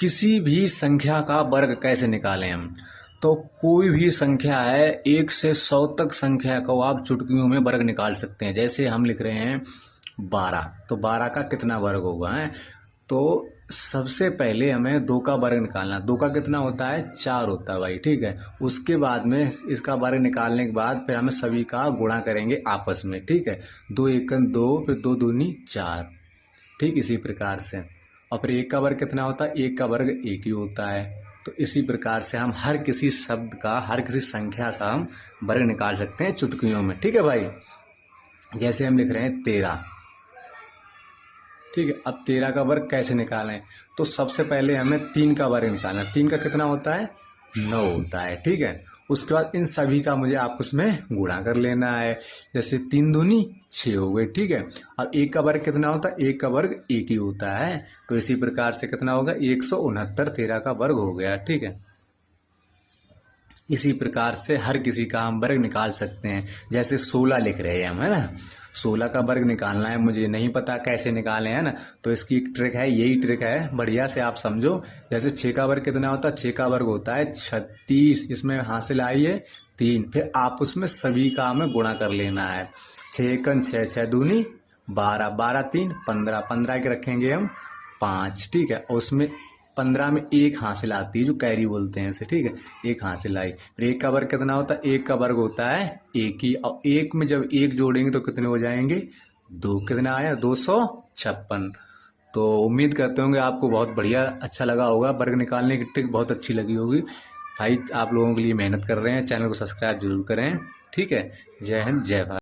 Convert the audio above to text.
किसी भी संख्या का वर्ग कैसे निकालें हम। तो कोई भी संख्या है 1 से 100 तक संख्या को आप चुटकियों में वर्ग निकाल सकते हैं। जैसे हम लिख रहे हैं 12, तो 12 का कितना वर्ग होगा है। तो सबसे पहले हमें 2 का वर्ग निकालना। 2 का कितना होता है, 4 होता है भाई, ठीक है। उसके बाद में इसका वर्ग निकालने के बाद फिर हमें सभी का गुणा करेंगे आपस में, ठीक है। 2 एकन 2, फिर 2 दूनी 4, ठीक। इसी प्रकार से और फिर 1 का वर्ग कितना होता है, 1 का वर्ग 1 ही होता है। तो इसी प्रकार से हम हर किसी शब्द का, हर किसी संख्या का हम वर्ग निकाल सकते हैं चुटकियों में, ठीक है भाई। जैसे हम लिख रहे हैं 13, ठीक है। अब 13 का वर्ग कैसे निकालें, तो सबसे पहले हमें 3 का वर्ग निकालना। 3 का कितना होता है, 9 होता है, ठीक है। उसके बाद इन सभी का मुझे आपस में गुणा कर लेना है। जैसे 3 दूनी 6 हो गए, ठीक है। अब 1 का वर्ग कितना होता है, 1 का वर्ग 1 ही होता है। तो इसी प्रकार से कितना होगा, 169 13 का वर्ग हो गया, ठीक है। इसी प्रकार से हर किसी का हम वर्ग निकाल सकते हैं। जैसे 16 लिख रहे हैं हम, है ना। 16 का वर्ग निकालना है, मुझे नहीं पता कैसे निकालें, है ना। तो इसकी एक ट्रिक है, यही ट्रिक है, बढ़िया से आप समझो। जैसे 6 का वर्ग कितना होता है, 6 का वर्ग होता है 36। इसमें हासिल आई है 3, फिर आप उसमें सभी का हमें गुणा कर लेना है। 6 एकन 6, 6 दूनी 12, 12 3 15, 15 के रखेंगे हम 5, ठीक है। और उसमें 15 में 1 हासिल आती है, जो कैरी बोलते हैं इसे, ठीक है। 1 हासिल आई। फिर 1 का वर्ग कितना होता है, 1 का वर्ग होता है 1 ही। और 1 में जब 1 जोड़ेंगे तो कितने हो जाएंगे, 2। कितना आया, 256। तो उम्मीद करते होंगे आपको बहुत बढ़िया अच्छा लगा होगा, वर्ग निकालने की ट्रिक बहुत अच्छी लगी होगी भाई। आप लोगों के लिए मेहनत कर रहे हैं, चैनल को सब्सक्राइब जरूर करें, ठीक है। जय हिंद, जय भारत।